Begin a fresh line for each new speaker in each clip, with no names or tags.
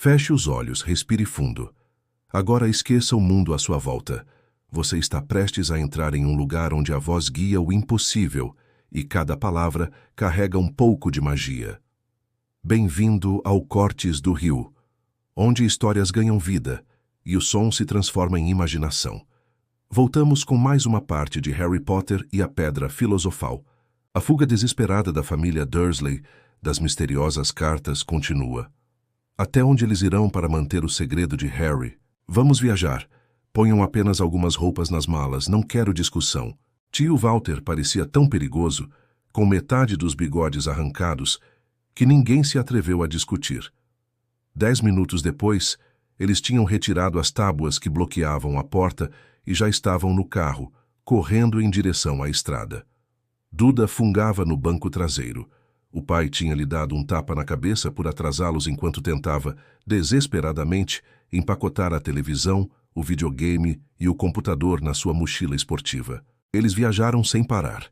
Feche os olhos, respire fundo. Agora esqueça o mundo à sua volta. Você está prestes a entrar em um lugar onde a voz guia o impossível e cada palavra carrega um pouco de magia. Bem-vindo ao Cortes do Rio, onde histórias ganham vida e o som se transforma em imaginação. Voltamos com mais uma parte de Harry Potter e a Pedra Filosofal. A fuga desesperada da família Dursley das misteriosas cartas continua. Até onde eles irão para manter o segredo de Harry? Vamos viajar. Ponham apenas algumas roupas nas malas, não quero discussão. Tio Walter parecia tão perigoso, com metade dos bigodes arrancados, que ninguém se atreveu a discutir. 10 minutos depois, eles tinham retirado as tábuas que bloqueavam a porta e já estavam no carro, correndo em direção à estrada. Duda fungava no banco traseiro. O pai tinha lhe dado um tapa na cabeça por atrasá-los enquanto tentava, desesperadamente, empacotar a televisão, o videogame e o computador na sua mochila esportiva. Eles viajaram sem parar.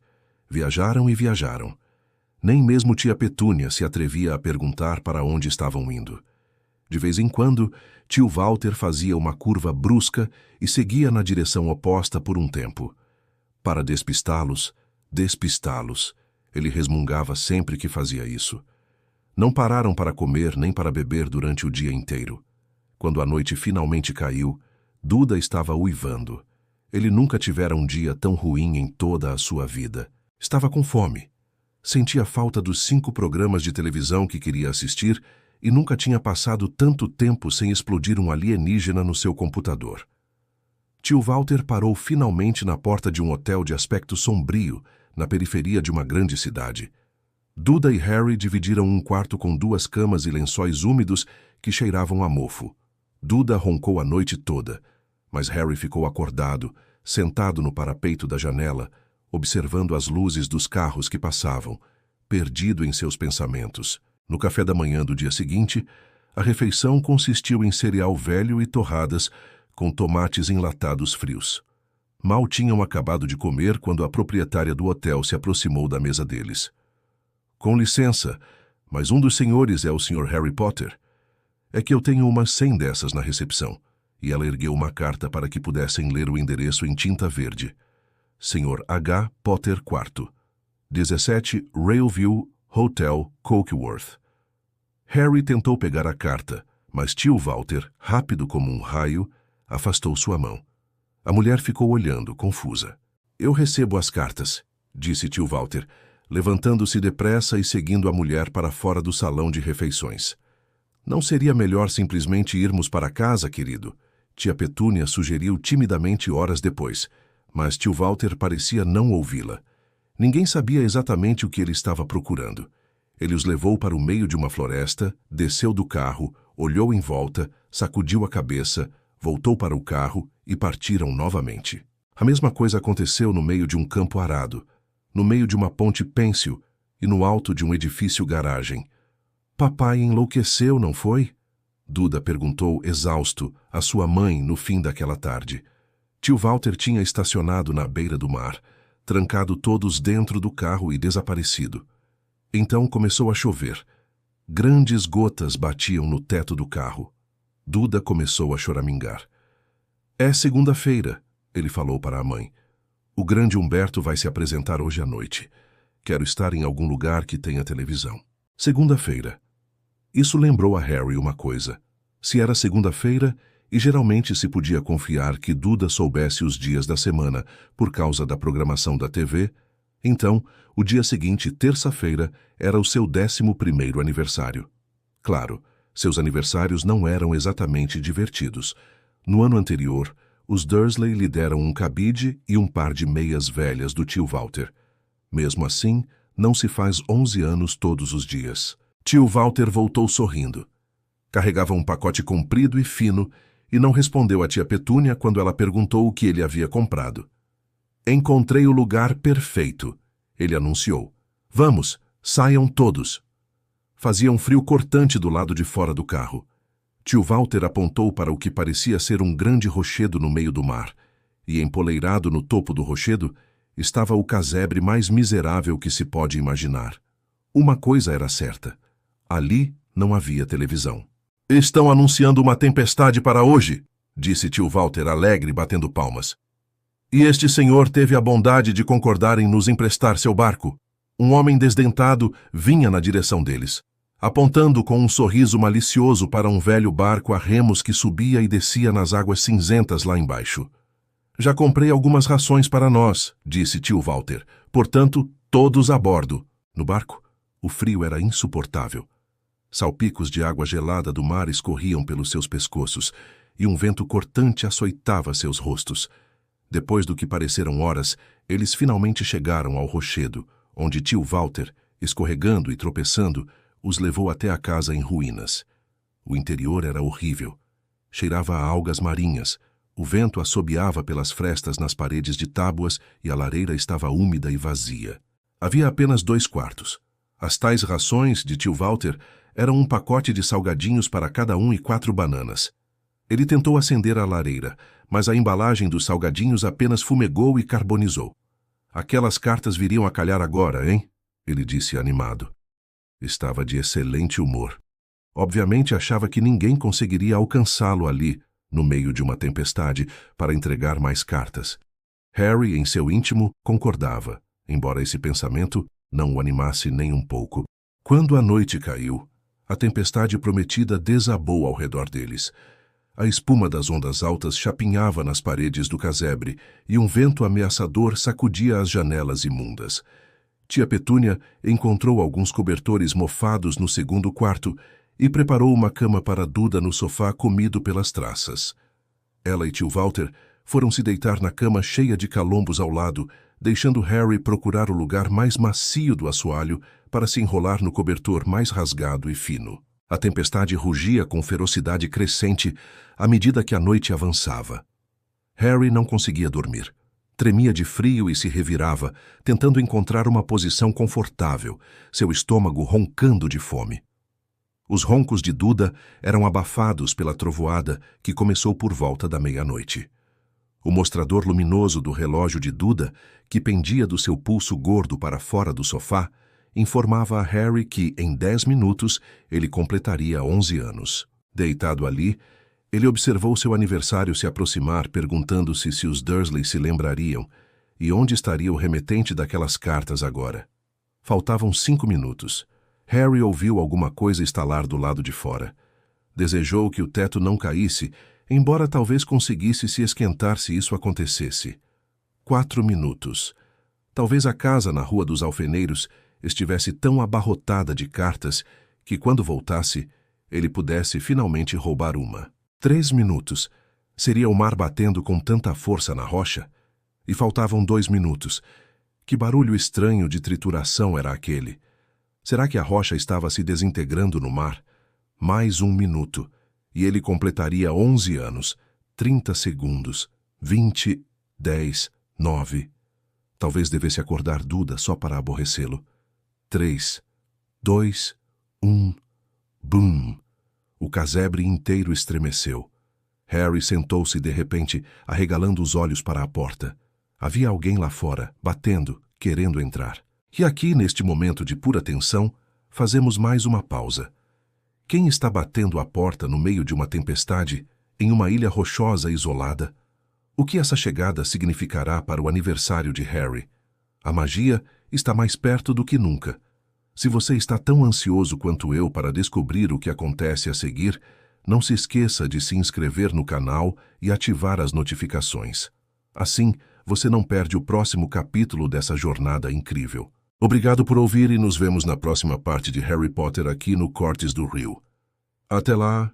Viajaram e viajaram. Nem mesmo tia Petúnia se atrevia a perguntar para onde estavam indo. De vez em quando, tio Walter fazia uma curva brusca e seguia na direção oposta por um tempo. Para despistá-los, ele resmungava sempre que fazia isso. Não pararam para comer nem para beber durante o dia inteiro. Quando a noite finalmente caiu, Duda estava uivando. Ele nunca tivera um dia tão ruim em toda a sua vida. Estava com fome. Sentia falta dos 5 programas de televisão que queria assistir e nunca tinha passado tanto tempo sem explodir um alienígena no seu computador. Tio Walter parou finalmente na porta de um hotel de aspecto sombrio, na periferia de uma grande cidade. Duda e Harry dividiram um quarto com 2 camas e lençóis úmidos que cheiravam a mofo. Duda roncou a noite toda, mas Harry ficou acordado, sentado no parapeito da janela, observando as luzes dos carros que passavam, perdido em seus pensamentos. No café da manhã do dia seguinte, a refeição consistiu em cereal velho e torradas com tomates enlatados frios. Mal tinham acabado de comer quando a proprietária do hotel se aproximou da mesa deles. Com licença, mas um dos senhores é o Sr. Harry Potter. É que eu tenho umas 100 dessas na recepção. E ela ergueu uma carta para que pudessem ler o endereço em tinta verde. Sr. H. Potter IV, 17 Railview Hotel, Cokeworth. Harry tentou pegar a carta, mas tio Walter, rápido como um raio, afastou sua mão. A mulher ficou olhando, confusa. Eu recebo as cartas, disse tio Walter, levantando-se depressa e seguindo a mulher para fora do salão de refeições. Não seria melhor simplesmente irmos para casa, querido? Tia Petúnia sugeriu timidamente horas depois, mas tio Walter parecia não ouvi-la. Ninguém sabia exatamente o que ele estava procurando. Ele os levou para o meio de uma floresta, desceu do carro, olhou em volta, sacudiu a cabeça, voltou para o carro e partiram novamente. A mesma coisa aconteceu no meio de um campo arado, no meio de uma ponte pêncil e no alto de um edifício garagem. Papai enlouqueceu, não foi? Duda perguntou, exausto, à sua mãe no fim daquela tarde. Tio Walter tinha estacionado na beira do mar, trancado todos dentro do carro e desaparecido. Então começou a chover. Grandes gotas batiam no teto do carro. Duda começou a choramingar. É segunda-feira, ele falou para a mãe. O grande Humberto vai se apresentar hoje à noite. Quero estar em algum lugar que tenha televisão. Segunda-feira. Isso lembrou a Harry uma coisa. Se era segunda-feira, e geralmente se podia confiar que Duda soubesse os dias da semana por causa da programação da TV, então, o dia seguinte, terça-feira, era o seu 11º aniversário. Claro, seus aniversários não eram exatamente divertidos. No ano anterior, os Dursley lhe deram um cabide e um par de meias velhas do tio Walter. Mesmo assim, não se faz 11 anos todos os dias. Tio Walter voltou sorrindo. Carregava um pacote comprido e fino e não respondeu a tia Petúnia quando ela perguntou o que ele havia comprado. Encontrei o lugar perfeito, ele anunciou. Vamos, saiam todos. Fazia um frio cortante do lado de fora do carro. Tio Walter apontou para o que parecia ser um grande rochedo no meio do mar, e empoleirado no topo do rochedo estava o casebre mais miserável que se pode imaginar. Uma coisa era certa: ali não havia televisão. Estão anunciando uma tempestade para hoje, disse tio Walter alegre, batendo palmas. E este senhor teve a bondade de concordar em nos emprestar seu barco. Um homem desdentado vinha na direção deles, apontando com um sorriso malicioso para um velho barco a remos que subia e descia nas águas cinzentas lá embaixo. Já comprei algumas rações para nós, disse tio Walter. Portanto, todos a bordo. No barco, o frio era insuportável. Salpicos de água gelada do mar escorriam pelos seus pescoços e um vento cortante açoitava seus rostos. Depois do que pareceram horas, eles finalmente chegaram ao rochedo, onde tio Walter, escorregando e tropeçando, os levou até a casa em ruínas. O interior era horrível. Cheirava a algas marinhas, o vento assobiava pelas frestas nas paredes de tábuas e a lareira estava úmida e vazia. Havia apenas 2 quartos. As tais rações de tio Walter eram um pacote de salgadinhos para cada um e 4 bananas. Ele tentou acender a lareira, mas a embalagem dos salgadinhos apenas fumegou e carbonizou. Aquelas cartas viriam a calhar agora, hein? Ele disse animado. Estava de excelente humor. Obviamente achava que ninguém conseguiria alcançá-lo ali, no meio de uma tempestade, para entregar mais cartas. Harry, em seu íntimo, concordava, embora esse pensamento não o animasse nem um pouco. Quando a noite caiu, a tempestade prometida desabou ao redor deles. A espuma das ondas altas chapinhava nas paredes do casebre e um vento ameaçador sacudia as janelas imundas. Tia Petúnia encontrou alguns cobertores mofados no segundo quarto e preparou uma cama para Duda no sofá comido pelas traças. Ela e tio Walter foram se deitar na cama cheia de calombos ao lado, deixando Harry procurar o lugar mais macio do assoalho para se enrolar no cobertor mais rasgado e fino. A tempestade rugia com ferocidade crescente à medida que a noite avançava. Harry não conseguia dormir. Tremia de frio e se revirava, tentando encontrar uma posição confortável, seu estômago roncando de fome. Os roncos de Duda eram abafados pela trovoada que começou por volta da meia-noite. O mostrador luminoso do relógio de Duda, que pendia do seu pulso gordo para fora do sofá, informava a Harry que, em 10 minutos, ele completaria 11 anos. Deitado ali, ele observou seu aniversário se aproximar, perguntando-se se os Dursley se lembrariam e onde estaria o remetente daquelas cartas agora. Faltavam 5 minutos. Harry ouviu alguma coisa estalar do lado de fora. Desejou que o teto não caísse, embora talvez conseguisse se esquentar se isso acontecesse. 4 minutos. Talvez a casa na Rua dos Alfeneiros estivesse tão abarrotada de cartas que, quando voltasse, ele pudesse finalmente roubar uma. 3 minutos. Seria o mar batendo com tanta força na rocha? E faltavam 2 minutos. Que barulho estranho de trituração era aquele? Será que a rocha estava se desintegrando no mar? Mais 1 minuto. E ele completaria 11 anos. 30 segundos. 20, 10, 9. Talvez devesse acordar Duda só para aborrecê-lo. 3, 2, 1. Bum! O casebre inteiro estremeceu. Harry sentou-se de repente, arregalando os olhos para a porta. Havia alguém lá fora, batendo, querendo entrar. E aqui, neste momento de pura tensão, fazemos mais uma pausa. Quem está batendo à porta no meio de uma tempestade, em uma ilha rochosa e isolada? O que essa chegada significará para o aniversário de Harry? A magia está mais perto do que nunca. Se você está tão ansioso quanto eu para descobrir o que acontece a seguir, não se esqueça de se inscrever no canal e ativar as notificações. Assim, você não perde o próximo capítulo dessa jornada incrível. Obrigado por ouvir e nos vemos na próxima parte de Harry Potter aqui no Cortes do Rio. Até lá!